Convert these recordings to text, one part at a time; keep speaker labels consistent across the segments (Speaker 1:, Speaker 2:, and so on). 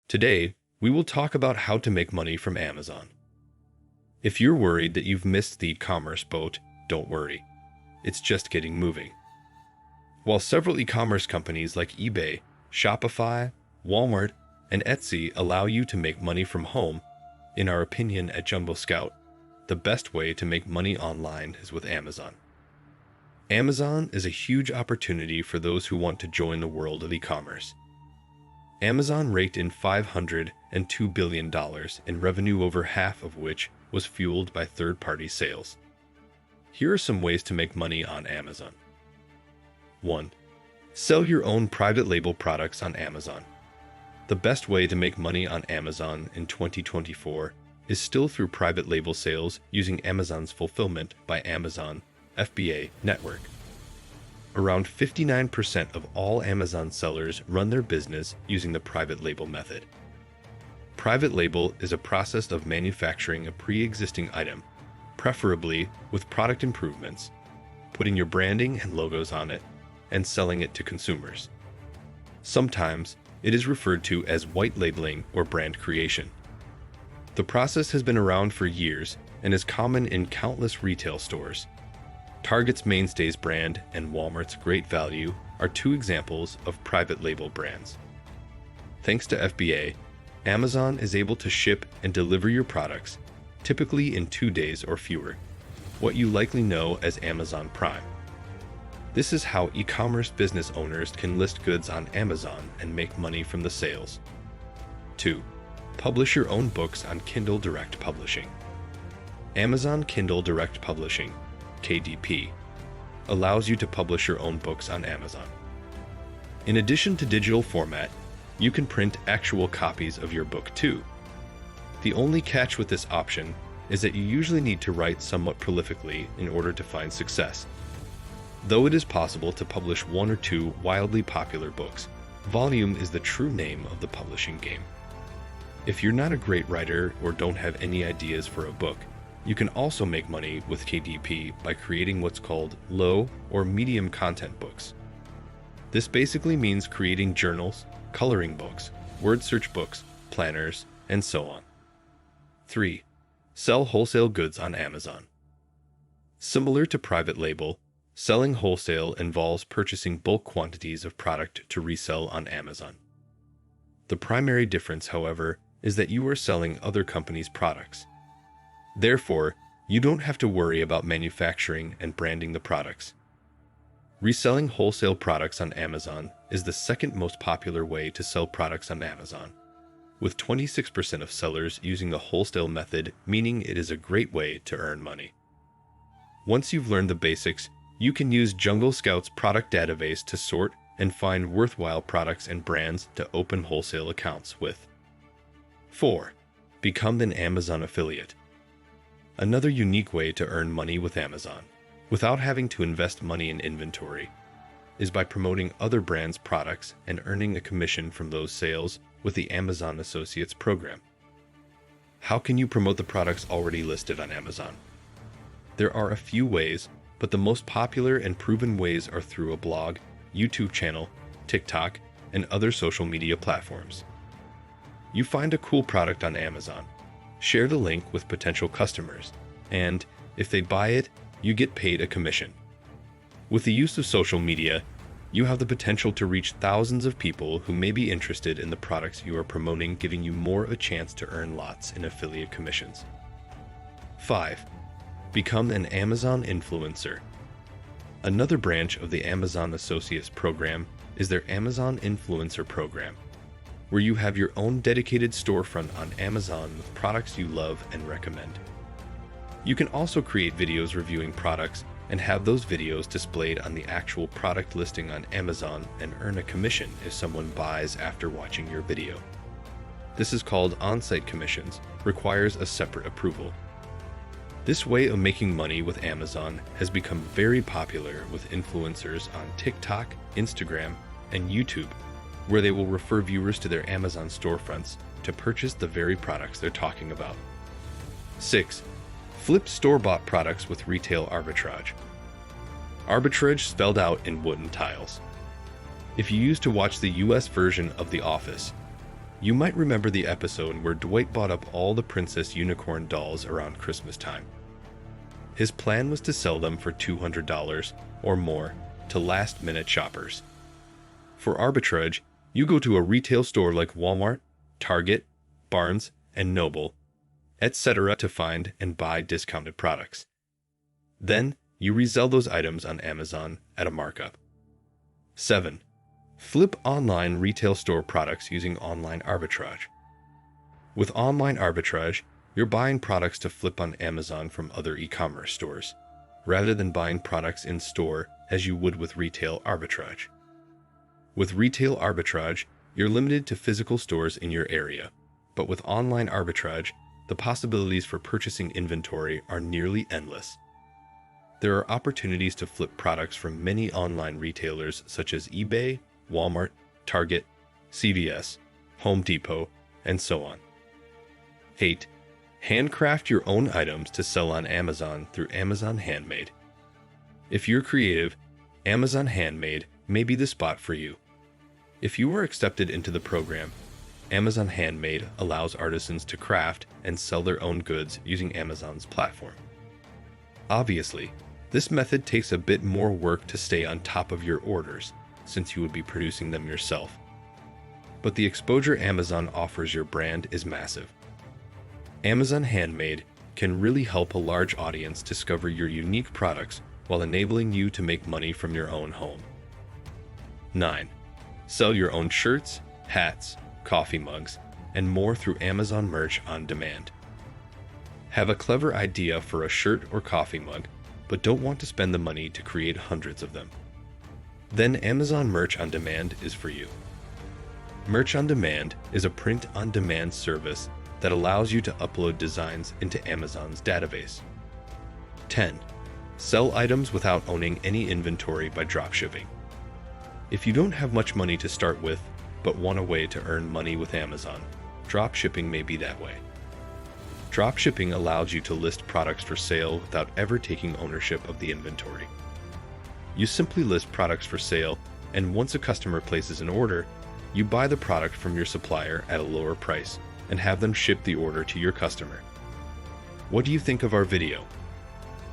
Speaker 1: Today, we will talk about how to make money from Amazon. If you're worried that you've missed the e-commerce boat, don't worry. It's just getting moving. While several e-commerce companies like eBay, Shopify, Walmart, and Etsy allow you to make money from home, in our opinion at Jumbo Scout, the best way to make money online is with Amazon. Amazon is a huge opportunity for those who want to join the world of e-commerce. Amazon raked in $502 billion in revenue, over half of which was fueled by third-party sales. Here are some ways to make money on Amazon. 1. Sell your own private label products on Amazon. The best way to make money on Amazon in 2024 is still through private label sales using Amazon's Fulfillment by Amazon (FBA) network. Around 59% of all Amazon sellers run their business using the private label method. Private label is a process of manufacturing a pre-existing item, preferably with product improvements, putting your branding and logos on it, and selling it to consumers. Sometimes it is referred to as white labeling or brand creation. The process has been around for years and is common in countless retail stores. Target's Mainstays brand and Walmart's Great Value are two examples of private label brands. Thanks to FBA, Amazon is able to ship and deliver your products, typically in 2 days or fewer, what you likely know as Amazon Prime. This is how e-commerce business owners can list goods on Amazon and make money from the sales. 2. Publish your own books on Kindle Direct Publishing. Amazon Kindle Direct Publishing, KDP, allows you to publish your own books on Amazon. In addition to digital format, you can print actual copies of your book too. The only catch with this option is that you usually need to write somewhat prolifically in order to find success. Though it is possible to publish 1 or 2 wildly popular books, volume is the true name of the publishing game. If you're not a great writer or don't have any ideas for a book, you can also make money with KDP by creating what's called low or medium content books. This basically means creating journals, coloring books, word search books, planners, and so on. 3. Sell wholesale goods on Amazon. Similar to private label, selling wholesale involves purchasing bulk quantities of product to resell on Amazon. The primary difference, however, is that you are selling other companies' products. Therefore, you don't have to worry about manufacturing and branding the products. Reselling wholesale products on Amazon is the second most popular way to sell products on Amazon, with 26% of sellers using the wholesale method, meaning it is a great way to earn money. Once you've learned the basics, you can use Jungle Scout's product database to sort and find worthwhile products and brands to open wholesale accounts with. 4. Become an Amazon affiliate. Another unique way to earn money with Amazon, without having to invest money in inventory, is by promoting other brands' products and earning a commission from those sales with the Amazon Associates program. How can you promote the products already listed on Amazon? There are a few ways, but the most popular and proven ways are through a blog, YouTube channel, TikTok, and other social media platforms. You find a cool product on Amazon, share the link with potential customers, and if they buy it, you get paid a commission. With the use of social media, you have the potential to reach thousands of people who may be interested in the products you are promoting, giving you more of a chance to earn lots in affiliate commissions. 5. Become an Amazon influencer. Another branch of the Amazon Associates program is their Amazon Influencer program, where you have your own dedicated storefront on Amazon with products you love and recommend. You can also create videos reviewing products and have those videos displayed on the actual product listing on Amazon and earn a commission if someone buys after watching your video. This is called on-site commissions, requires a separate approval. This way of making money with Amazon has become very popular with influencers on TikTok, Instagram, and YouTube, where they will refer viewers to their Amazon storefronts to purchase the very products they're talking about. 6. Flip store-bought products with retail arbitrage. Arbitrage spelled out in wooden tiles. If you used to watch the US version of The Office, You might remember the episode where Dwight bought up all the Princess Unicorn dolls around Christmas time. His plan was to sell them for $200 or more to last-minute shoppers. For arbitrage, you go to a retail store like Walmart, Target, Barnes and Noble, etc. to find and buy discounted products. Then, you resell those items on Amazon at a markup. 7. Flip online retail store products using online arbitrage. With online arbitrage, you're buying products to flip on Amazon from other e-commerce stores, rather than buying products in store as you would with retail arbitrage. With retail arbitrage, you're limited to physical stores in your area, but with online arbitrage, the possibilities for purchasing inventory are nearly endless. There are opportunities to flip products from many online retailers such as eBay, Walmart, Target, CVS, Home Depot, and so on. 8. Handcraft your own items to sell on Amazon through Amazon Handmade. If you're creative, Amazon Handmade may be the spot for you. If you are accepted into the program, Amazon Handmade allows artisans to craft and sell their own goods using Amazon's platform. Obviously, this method takes a bit more work to stay on top of your orders, since you would be producing them yourself. But the exposure Amazon offers your brand is massive. Amazon Handmade can really help a large audience discover your unique products while enabling you to make money from your own home. 9. Sell your own shirts, hats, coffee mugs, and more through Amazon Merch on Demand. Have a clever idea for a shirt or coffee mug, but don't want to spend the money to create hundreds of them? Then Amazon Merch on Demand is for you. Merch on Demand is a print-on-demand service that allows you to upload designs into Amazon's database. 10. Sell items without owning any inventory by dropshipping. If you don't have much money to start with, but want a way to earn money with Amazon, dropshipping may be that way. Dropshipping allows you to list products for sale without ever taking ownership of the inventory. You simply list products for sale, and once a customer places an order, you buy the product from your supplier at a lower price and have them ship the order to your customer. What do you think of our video?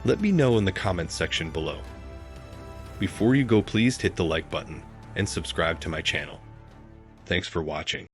Speaker 1: Let me know in the comments section below. Before you go, please hit the like button and subscribe to my channel. Thanks for watching.